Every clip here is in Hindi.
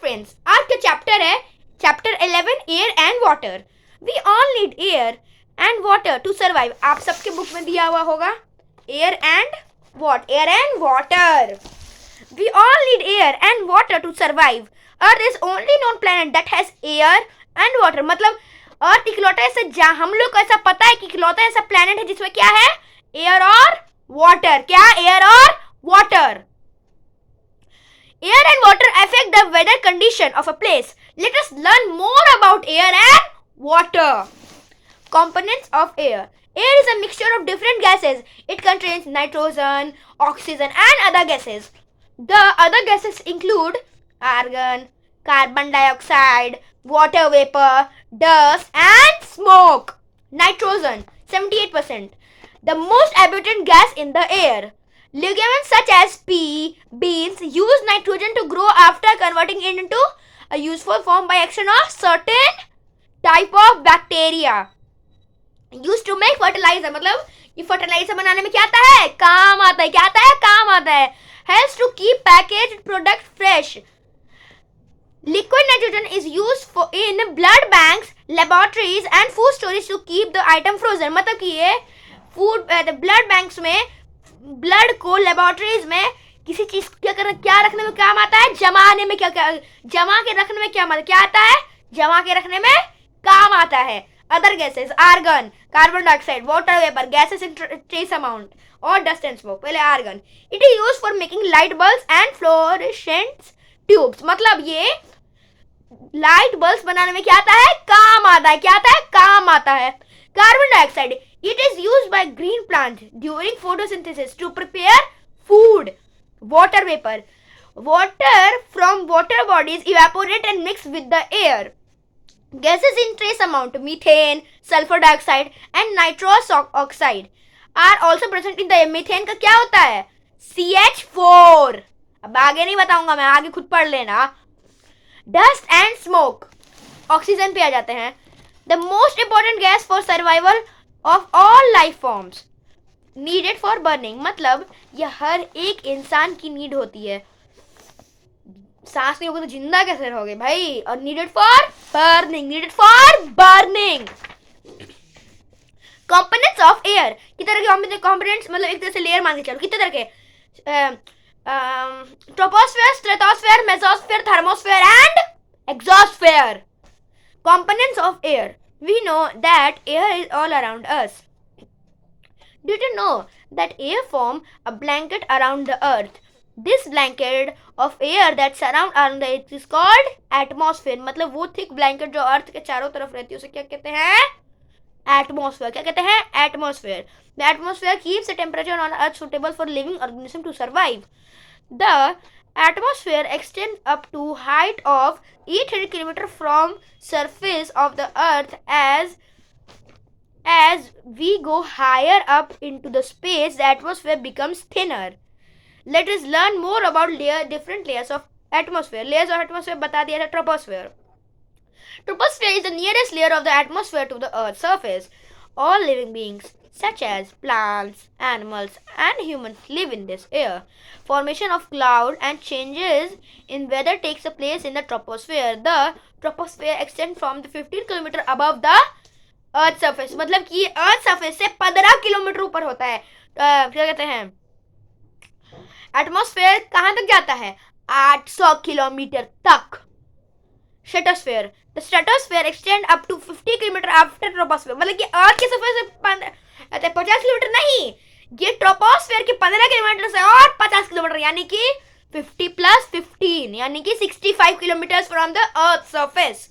फ्रेंड्स, आज का चैप्टर है chapter 11 air and water. We all need air and water to survive. आप सबके बुक में दिया हुआ होगा air and water. We all need air and water to survive. Earth is only known planet that has air and water. मतलब अर्थ इकलौता ऐसा, जहाँ हम लोग को ऐसा पता है कि इकलौता ऐसा प्लैनेट है जिसमें क्या है, एयर और वाटर। क्या? एयर और water. Air and water affect the weather condition of a place. Let us learn more about air and water. Components of air. Air is a mixture of different gases. It contains nitrogen, oxygen and other gases. The other gases include argon, carbon dioxide, water vapor, dust and smoke. Nitrogen 78%. The most abundant gas in the air. Ligaments such as pea, beans use nitrogen to grow after converting it into a useful form by action of certain type of bacteria. Used to make fertilizer. मतलब ये fertilizer बनाने में क्या आता है? काम आता है। क्या आता है? काम आता है। Helps to keep packaged product fresh. Liquid nitrogen is used in blood banks, laboratories and food storage to keep the item frozen. मतलब कि ये blood banks में ब्लड को लेबोरेटरीज में किसी चीज क्या रखने में काम आता है, जमाने में जमा के रखने में क्या आता है, जमा के रखने में काम आता है। Other gases argon, carbon dioxide, water vapour, gases in trace amount और डस्ट एंड स्मोक। पहले argon, it is used for making light bulbs and fluorescent tubes. मतलब ये लाइट बल्ब्स बनाने में क्या आता है, काम आता है। क्या आता है? काम आता है। Carbon dioxide, it is used by green plants during photosynthesis to prepare food. Water vapor, water from water bodies evaporate and mix with the air. Gases in trace amount, methane, sulfur dioxide and nitrous oxide are also present in the air. Methane का क्या होता है? CH4। अब आगे नहीं बताऊंगा मैं, आगे खुद पढ़ लेना। Dust and smoke, ऑक्सीजन पे आ जाते हैं। The most important gas for survival of all life forms needed for burning। मतलब यह हर एक इंसान की नीड होती है। सांस नहीं होगा तो जिंदा कैसे रहोगे भाई। और needed for burning. Components of air, कितने तरह के कंपोनेंट्स, मतलब एक तरह से लेयर मान के चलो, कितने तरह के? Troposphere, stratosphere, mesosphere, thermosphere and exosphere. Components of air. We know that air is all around us. Did you know that air forms a blanket around the earth? This blanket of air that surrounds the earth is called atmosphere. मतलब वो thick blanket जो अर्थ के चारों तरफ रहती है उसे क्या कहते हैं? Atmosphere. क्या कहते हैं? Atmosphere. The atmosphere keeps the temperature on earth suitable for living organisms to survive. The atmosphere extends up to height of 800 km from surface of the earth. As we go higher up into the space, the atmosphere becomes thinner. Let us learn more about different layers of atmosphere. Layers of atmosphere बता दिया था। Troposphere. Troposphere is the nearest layer of the atmosphere to the earth's surface. All living beings such as plants, animals and humans live in this air. Formation of cloud and changes in weather takes place in the troposphere. The troposphere extends from the 15 km above the earth surface. मतलब कि earth surface से 15 किलोमीटर ऊपर होता है। क्या कहते हैं? एटमॉस्फेयर कहाँ तक जाता है? 800 किलोमीटर तक। Stratosphere, the stratosphere extend up to 50 km after troposphere। मतलब कि अर्थ के सरफेस से 50 किलोमीटर नहीं, ये ट्रोपोस्फेयर के 15 किलोमीटर से और 50 किलोमीटर, यानी कि 50 + 15 यानी कि 65 kilometre from the earth surface.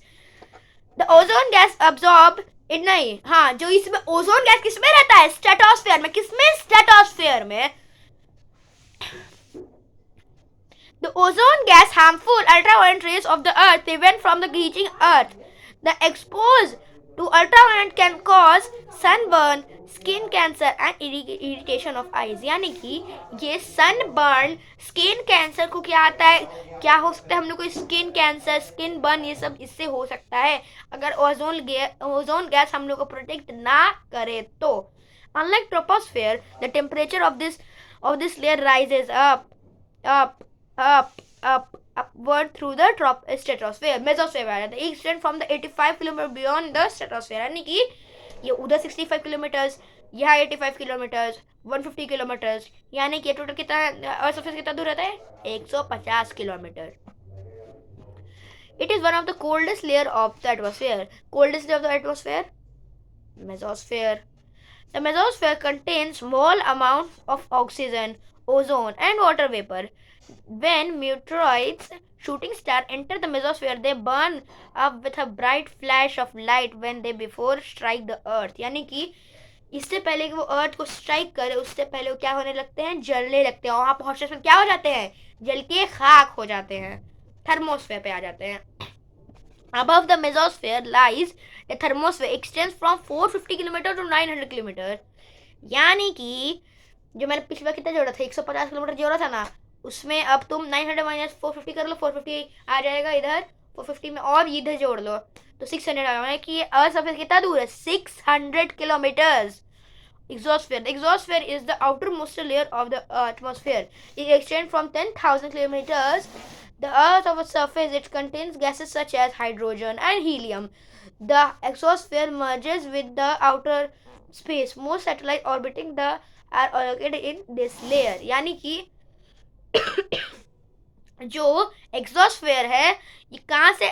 The ozone gas absorb नहीं, हाँ, जो इसमें ओजोन गैस किसमें रहता है? स्ट्रेटोस्फेयर में। किसमें? स्ट्रेटोस्फेयर में। The ozone gas harmful ultraviolet rays of the earth prevent from the reaching earth. The exposure to ultraviolet can cause sunburn, skin cancer and irritation of eyes। यानी कि ये sunburn, skin cancer को क्या आता है, क्या हो सकता है हम लोग को? स्किन कैंसर, स्किन बर्न, ये सब इससे हो सकता है अगर ओजोन गैस हम लोग को प्रोटेक्ट ना करे तो। Unlike troposphere, the temperature of this layer rises up upward through the stratosphere, mesosphere आ जाता है. Extend from the 85 kilometre beyond the stratosphere, यानी कि ये उधर 65 किलोमीटर्स, यहाँ 85 किलोमीटर्स, 150 किलोमीटर्स, यानी कि टोटल कितना अर्थ सरफेस कितना दूर रहता है? 150 kilometre. It is one of the coldest layer of the atmosphere. Coldest layer of the atmosphere? Mesosphere. The mesosphere contains small amounts of oxygen, ozone and water vapor. When meteoroids, shooting stars, enter the mesosphere, they burn up with a bright flash of light when they before strike the earth. यानी कि इससे पहले कि वो अर्थ को स्ट्राइक करे, उससे पहले वो क्या होने लगते हैं? जलने लगते हैं. वहाँ पहुँचने से क्या हो जाते हैं? जल के खाक हो जाते हैं, थर्मोस्फेयर पे आ जाते हैं. Above the mesosphere lies the thermosphere, extends from 450 kilometre to 900 kilometre. यानी कि जो मैंने पिछले बार कितना जोड़ा था, 150 किलोमीटर जोड़ा था ना, उसमें अब तुम 900 माइनस 450 कर लो, 450 आ जाएगा इधर, 450 में और इधर जोड़ लो तो 600 आएगा. यानी कि ये अर्थ सरफेस कितना दूर है? 600 kilometres. Exosphere. The exosphere is the outermost layer of the atmosphere. It extends from 10,000 kilometers. The Earth of its surface, it contains gases such as hydrogen and helium. The exosphere merges with the outer space. Most satellites orbiting the are located in this layer. यानी कि जो एक्सोस्फेयर है ये कहाँ से,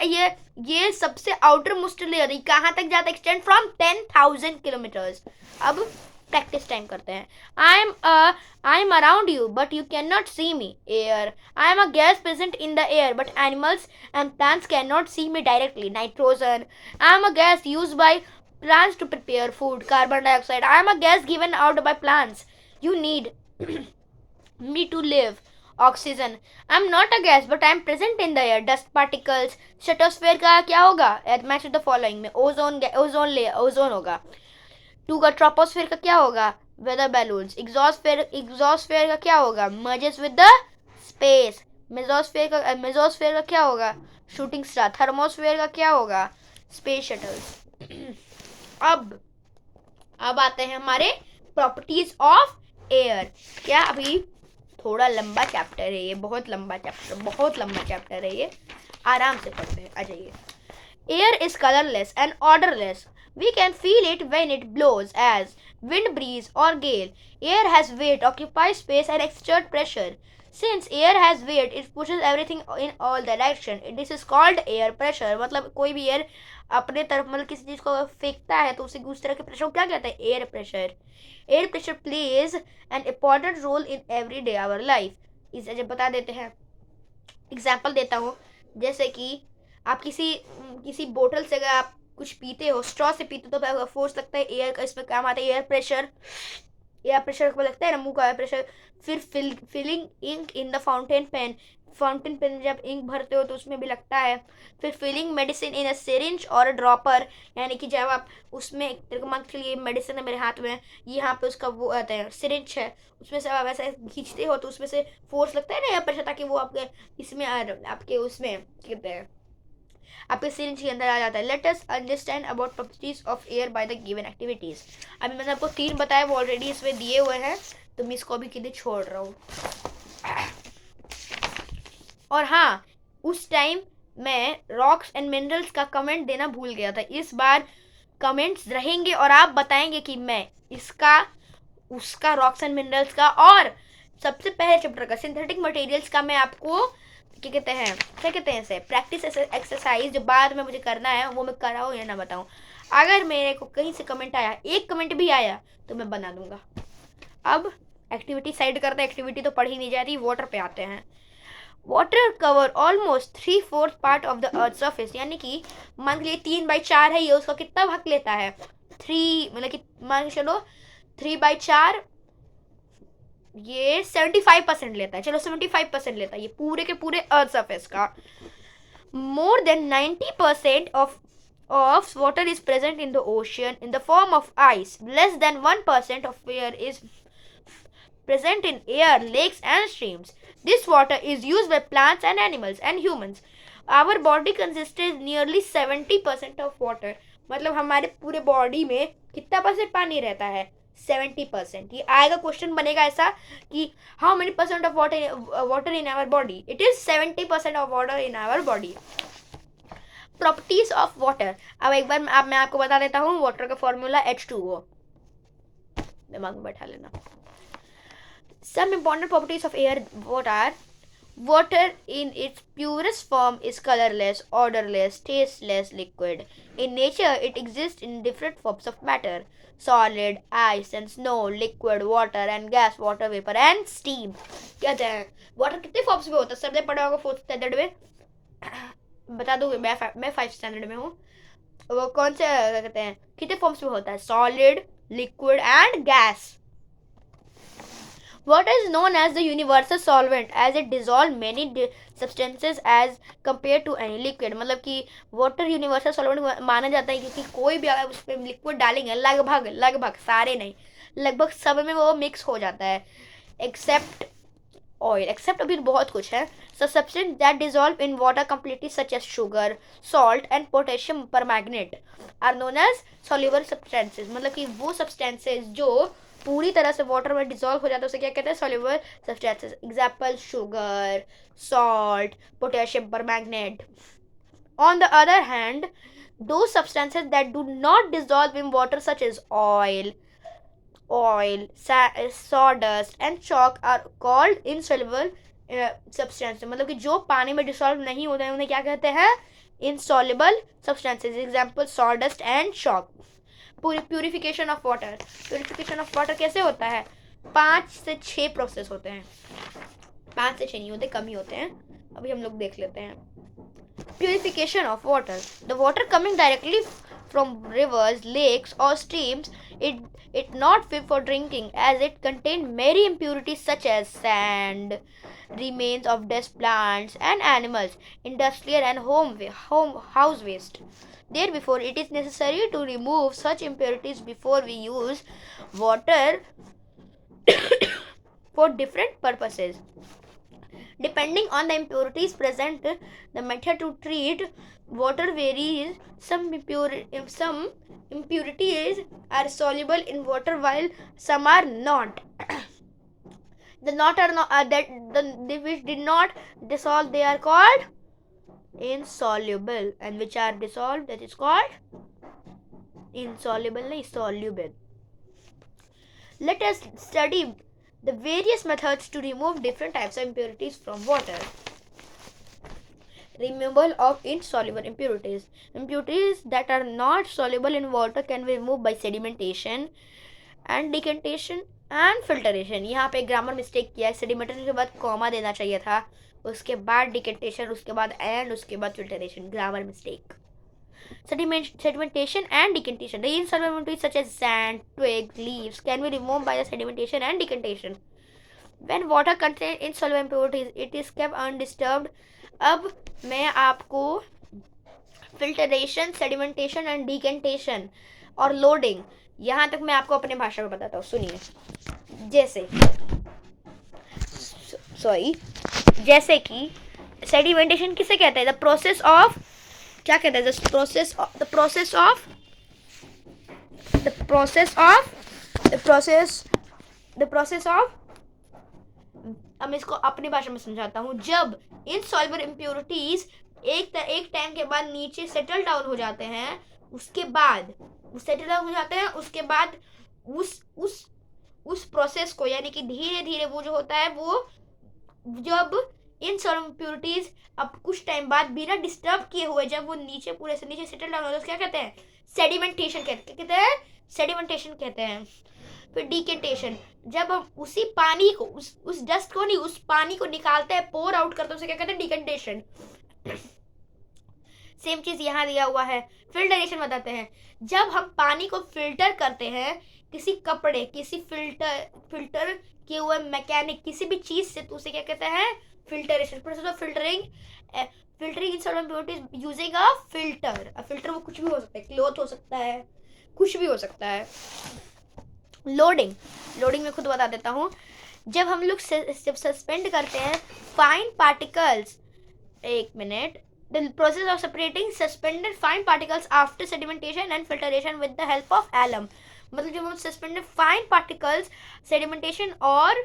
ये सबसे आउटर मोस्ट लेयर, ये कहाँ तक जाता है? Extend from 10,000 kilometres. अब प्रैक्टिस टाइम करते हैं. I am around you but you can not see me. Air. I am a gas present in the air but animals and plants can not see me directly. Nitrogen. I am a gas used by plants to prepare food. Carbon dioxide. I am a gas given out by plants. You need me to live. Oxygen. I am not a gas but I am present in the air. Dust particles. Stratosphere का क्या होगा? Match with the following में ओजोन लेयर, ओजोन होगा. 2 का ट्रोपोस्फेयर का क्या होगा? Weather balloons. एग्जॉस्फेयर का क्या होगा? Merges with the space. Mesosphere का क्या होगा? Shooting star. थर्मोस्फेयर का क्या होगा? Space shuttles. अब आते हैं हमारे प्रॉपर्टीज ऑफ एयर. क्या अभी थोड़ा लंबा चैप्टर है ये, बहुत लंबा चैप्टर है ये, आराम से पढ़ते हैं. आ जाइए. Air is colourless and odourless. We can feel it when it blows as wind, breeze or gale. Air has weight, occupies space and exerts pressure. Since air has weight, it pushes everything in all direction. This is called air pressure. मतलब कोई भी एयर अपने तरफ मतलब किसी चीज़ को फेंकता है तो उसे उस तरह के प्रेशर को क्या कहते हैं? Air pressure. Air pressure plays an important role in every day our life. इसे जब बता देते हैं, एग्जाम्पल देता हूँ. जैसे कि आप किसी बोतल से अगर आप कुछ पीते हो, स्ट्रॉ से पीते हो तो फोर्स लगता है एयर का, इसमें काम आता है एयर प्रेशर. एयर प्रेशर को लगता है ना, मुंह का एयर प्रेशर. फिर filling ink in the fountain pen जब इंक भरते हो तो उसमें भी लगता है. फिर filling medicine in a syringe or a dropper, यानी कि जब आप उसमें मान के लिए मेडिसिन है मेरे हाथ में, यहाँ पे उसका वो आता है सिरिंज है, उसमें से आप ऐसा खींचते हो तो उसमें से फोर्स लगता है ना एयर प्रेशर, ताकि वो आपके इसमें आपके उसमें कहते हैं आपके सिरिंज के अंदर आ जाता है. Let us understand about properties of air by the given activities. अभी मैंने आपको 3 बताया, वो ऑलरेडी इसमें दिए हुए हैं तो मैं इसको भी किधर छोड़ रहा हूँ. और हाँ, उस टाइम मैं रॉक्स एंड मिनरल्स का कमेंट देना भूल गया था. इस बार कमेंट्स रहेंगे और आप बताएंगे कि मैं इसका उसका रॉक्स एंड मिनरल्स का और सबसे पहले चैप्टर का सिंथेटिक मटेरियल्स का मैं आपको क्या कहते हैं इसे प्रैक्टिस एक्सरसाइज जो बाद में मुझे करना है वो मैं कराऊँ या ना बताऊँ. अगर मेरे को कहीं से कमेंट आया, एक कमेंट भी आया तो मैं बना दूंगा. अब एक्टिविटी साइड करते हैं, एक्टिविटी तो पढ़ी नहीं जाती. वाटर पे आते हैं. Water cover almost 3/4 part of the earth surface. यानी कि मान लीजिए 3/4 है ये, उसका कितना भाग लेता है? 3 मतलब कि मान के चलो 3/4 ये 75% लेता है. चलो 75% लेता है ये पूरे के पूरे अर्थ सरफेस का. More than 90% of water is present in the ocean in the form of ice. Less than 1% of air is present in air, lakes and streams. This water is used by plants and animals and humans. Our body consists nearly 70% of water. मतलब हमारे पूरे बॉडी में कितना % पानी रहता है? 70%। ये आएगा क्वेश्चन बनेगा ऐसा कि how many percent of water in our body, it is 70% of water in our body. Properties of water, अब एक बार मैं आपको बता देता हूँ वाटर का फॉर्मूला H2O, दिमाग में बैठा लेना। Some important properties of air, what are? Water in its purest form is colorless, odorless, tasteless liquid. In nature, it exists in different forms of matter: solid, ice and snow, liquid, water and gas, water vapor and steam. कहते हैं वाटर कितने फॉर्म्स में होता है? सबने पढ़ा होगा 4th स्टैंडर्ड में, बता दूँ मैं 5th स्टैंडर्ड में हूँ। वो कौन से कहते हैं कितने फॉर्म्स में होता है? Solid, liquid and gas. Water is known as the universal solvent as it dissolves many substances as compared to any liquid। मतलब कि वाटर यूनिवर्सल सॉल्वेंट माना जाता है क्योंकि कोई भी अगर उस पर लिक्विड डालेंगे लगभग सारे नहीं, लगभग सब में वो मिक्स हो जाता है एक्सेप्ट ऑयल, एक्सेप्ट अभी बहुत कुछ है। So substance that dissolve in water completely such as sugar, salt and potassium permanganate are known as soluble substances। मतलब कि वो substances जो पूरी तरह से वाटर में डिसॉल्व हो जाता है उसे क्या कहते हैं? Soluble substances. Example sugar, salt, potassium permanganate. On the other hand, those substances that do not dissolve in water such as oil, sawdust and chalk are called insoluble substances। मतलब कि जो पानी में डिसॉल्व नहीं होते हैं उन्हें क्या कहते हैं? insoluble substances। Example sawdust and chalk। Purification of water, purification of water कैसे होता है? 5 से 6 प्रोसेस होते हैं, 5 से 6 नहीं होते, कम ही होते हैं, अभी हम लोग देख लेते हैं। Purification of water, the water coming directly from rivers, lakes और streams it not fit for drinking as it contain many impurities such as sand, remains of dead plants and animals, industrial and house waste। Therefore, it is necessary to remove such impurities before we use water for different purposes. Depending on the impurities present, the method to treat water varies. Some impurities are soluble in water while some are not. Which did not dissolve, they are called insoluble, and which are dissolved, that is called insoluble, soluble। Let us study the various methods to remove different types of impurities from water। Removal of insoluble impurities, impurities that are not soluble in water can be removed by sedimentation and decantation and filtration। यहाँ पे ग्रामर मिस्टेक किया है, सेडिमेंटेशन के बाद कॉमा देना चाहिए था, उसके बाद डिकेंटेशन, उसके बाद एंड, उसके बाद filtration, grammar mistake. Sedimentation and decantation, the insoluble impurities such as sand, twigs, leaves can be removed by the sedimentation and decantation। When water contains insoluble impurities, it is kept undisturbed। अब मैं आपको फिल्टरेशन, सेडिमेंटेशन एंड डिकेंटेशन और लोडिंग, यहाँ तक मैं आपको अपने भाषा में बताता हूँ, सुनिए। जैसे कि सेडिमेंटेशन किसे कहते हैं? द प्रोसेस ऑफ, क्या कहते हैं? द प्रोसेस ऑफ अब मैं इसको अपनी भाषा में समझाता हूँ। जब इनसॉल्युबल इम्प्योरिटीज एक टाइम के बाद नीचे सेटल डाउन हो जाते हैं, उसके बाद उसके बाद उस प्रोसेस को, यानी कि धीरे धीरे वो जो होता है, वो जब इनसॉल्युबल इम्प्योरिटीज अब कुछ टाइम बाद बिना डिस्टर्ब किए हुए जब वो नीचे पूरे से नीचे सेटल डाउन होता है, क्या कहते हैं? सेडिमेंटेशन कहते हैं। फिर डिकेंटेशन, जब हम उसी पानी को, उस डस्ट को नहीं, उस पानी को निकालते हैं, पोर आउट करते हैं, उसे क्या कहते हैं? डिकेंटेशन। सेम चीज यहाँ दिया हुआ है। फिल्टरेशन बताते हैं, जब हम पानी को फिल्टर करते हैं किसी कपड़े, किसी फिल्टर किए हुए मैकेनिक, किसी भी चीज से, तो उसे क्या कहते हैं? Filtration. Process of filtering insoluble impurities using a filter. Filter वो कुछ भी हो सकता है, क्लॉथ हो सकता है, कुछ भी हो सकता है। लोडिंग में खुद बता देता हूँ। जब हम लोग सस्पेंड करते हैं फाइन पार्टिकल्स, एक minute, the process of separating suspended fine particles after sedimentation and filtration with the help of alum। मतलब जब हम सस्पेंडेड फाइन पार्टिकल्स सेडिमेंटेशन और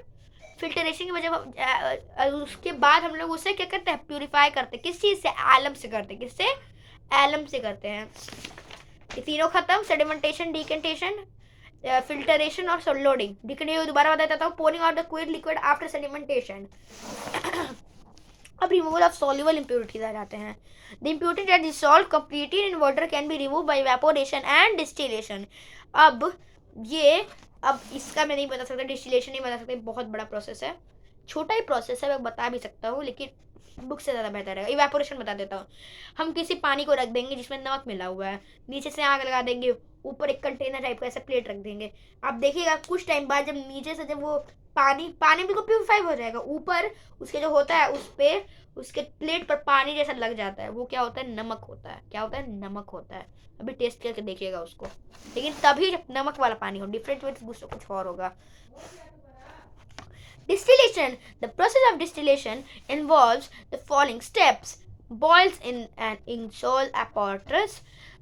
फिल्टरेशन की वजह उसके बाद हम लोग उसे क्या करते हैं, प्यूरिफाई करते हैं। किस चीज़ से? एलम से करते हैं। किससे? एलम से करते हैं। ये तीनों खत्म, सेडिमेंटेशन, डिकेंटेशन, फिल्टरेशन और लोडिंग। डिकेंटेशन दोबारा बता देता हूँ, pouring out the quid liquid after sedimentation. अब रिमूवल ऑफ सॉल्युबल इंप्योरिटीज आ जाते हैं। The impurity that dissolve completely in water can be remove by evaporation and distillation. अब इसका मैं नहीं बता सकता, डिस्टिलेशन नहीं बता सकता, बहुत बड़ा प्रोसेस है, छोटा ही प्रोसेस है, मैं बता भी सकता हूँ लेकिन बुक से ज़्यादा बेहतर है। इवेपोरेशन बता देता हूँ। हम किसी पानी को रख देंगे जिसमें नमक मिला हुआ है, नीचे से आग लगा देंगे, ऊपर एक कंटेनर टाइप का ऐसा प्लेट रख देंगे। आप देखिएगा कुछ टाइम बाद जब नीचे से जब वो पानी बिल्कुल प्यूरिफाई हो जाएगा, ऊपर उसके जो होता है उस पर उसके प्लेट पर पानी जैसा लग जाता है, वो क्या होता है? नमक होता है। क्या होता है? नमक होता है। अभी टेस्ट करके देखिएगा उसको, लेकिन तभी जब नमक वाला पानी हो। डिफरेंट वे दूसरा कुछ और होगा। Distillation. The process of distillation involves the following steps. Boils in an inkshell apparatus.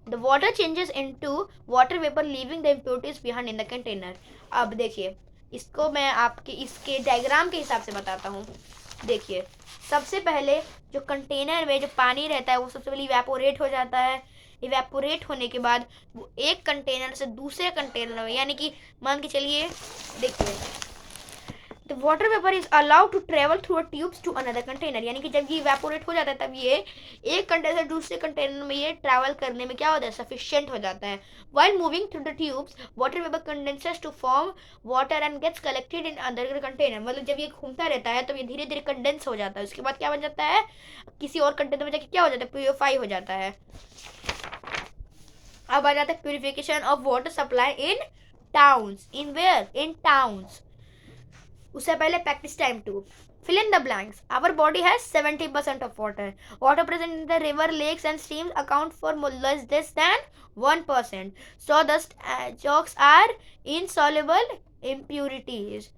The water changes into water vapor, leaving the impurities behind in the container. अब देखिए, इसको मैं आपके इसके डायग्राम के हिसाब से बताता हूँ। देखिए, सबसे पहले जो कंटेनर में जो पानी रहता है वो सबसे पहले इवेपोरेट हो जाता है। इवेपोरेट होने के बाद वो एक कंटेनर से दूसरे कंटेनर में, यानी कि मान के चलिए, देखिए, The water vapor is allowed to travel through a tubes to another container. यानी कि जब ये इवेपोरेट हो जाता है तब ये एक कंटेनर से दूसरे कंटेनर में ये ट्रैवल करने में क्या होता है? सफिशिएंट हो जाता है। While moving through the tubes, water vapor condenses to form water and gets collected in other container. मतलब जब ये घूमता रहता है तो ये धीरे धीरे कंडेंस हो जाता है, उसके बाद क्या बन जाता है? किसी और कंटेनर में जाके क्या हो जाता है? प्यूरिफाई हो जाता है। अब आ जाता है purification of water supply in towns. In where? In towns. उससे पहले practice time 2। Fill in the blanks. Our body has 70% of water. Water present in the river, lakes and streams account for less than 1%. Sawdust chalks are insoluble impurities.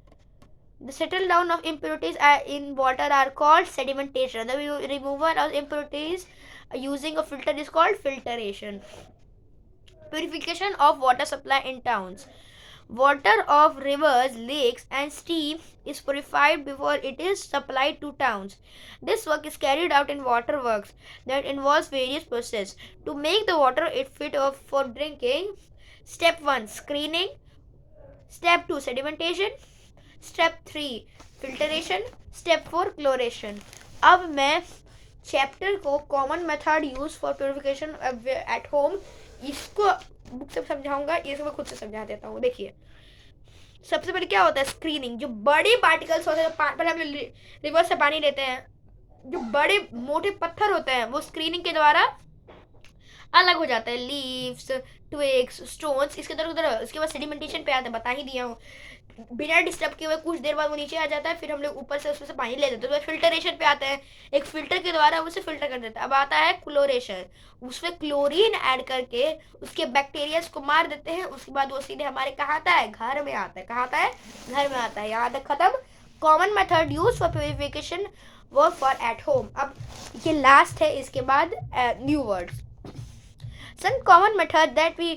The settle down of impurities in water are called sedimentation. The removal of impurities using a filter is called filtration. Purification of water supply in towns. Water of rivers, lakes and streams is purified before it is supplied to towns. This work is carried out in water works that involves various processes to make the water fit for drinking. Step 1, screening. Step 2, sedimentation. Step 3, filtration. Step 4, chloration. अब मैं चैप्टर को common method use for purification at home इसको बुक से समझाऊंगा, ये मैं खुद से समझा देता हूँ। देखिए, सबसे पहले क्या होता है? स्क्रीनिंग। जो बड़े पार्टिकल्स होते हैं, पहले हम रिवर से पानी लेते हैं, जो बड़े मोटे पत्थर होते हैं वो स्क्रीनिंग के द्वारा अलग हो जाता है। लीव्स, ट्विग्स, स्टोन्स, इसके तरह उधर। इसके बाद सेडिमेंटेशन पे आता है, बता ही दिया हूँ। बिना डिस्टर्ब किए हुए कुछ देर बाद वो नीचे आ जाता है, फिर हम लोग ऊपर से उसमें से पानी ले लेते हैं। तो फिल्टरेशन पे आता है, एक फिल्टर के द्वारा उसे फिल्टर कर देता है। अब आता है क्लोरेशन। उसमें क्लोरीन ऐड करके उसके बैक्टीरियाज को मार देते हैं। उसके बाद वो सीधे हमारे कहाँ आता है? घर में आता है। कहाँ आता है? घर में आता है। यहाँ तक खत्म। Common method use for purification work for at home. अब ये लास्ट है, इसके बाद new words. Some common methods that we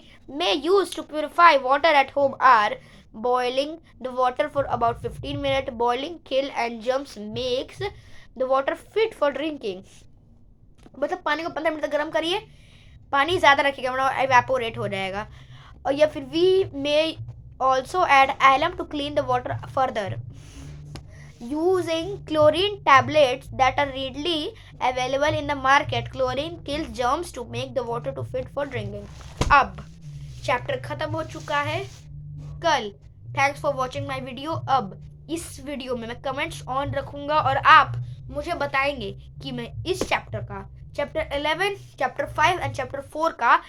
may use to purify water at home are boiling the water for about 15 minutes. Boiling kill and germs makes the water fit for drinking. मतलब पानी को 15 मिनट तक गर्म करिए, पानी ज़्यादा रखिएगा वरना evaporate हो जाएगा। और या फिर we may also add alum to clean the water further. Using chlorine tablets that are readily available in the market. Chlorine kills germs to make the water to fit for drinking. अब चैप्टर खत्म हो चुका है कल। Thanks for watching my video. अब इस वीडियो में मैं कमेंट्स ऑन रखूँगा और आप मुझे बताएंगे कि मैं इस चैप्टर का चैप्टर 11, चैप्टर 5 एंड चैप्टर 4 का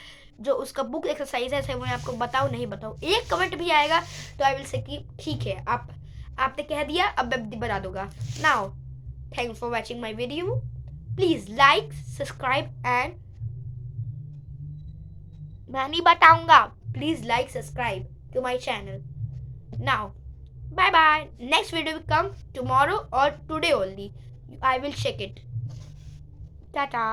जो उसका बुक एक्सरसाइज है मैं आपको बताऊँ नहीं बताऊँ। एक कमेंट भी आएगा तो आई विल से कि ठीक है, आपने कह दिया, अब मैं बता दूंगा। Now thanks for watching my video. Please like, subscribe and मैं नहीं बताऊंगा, please like, subscribe to my channel. Now bye bye. Next video will come tomorrow और today only. I will check it. Tata.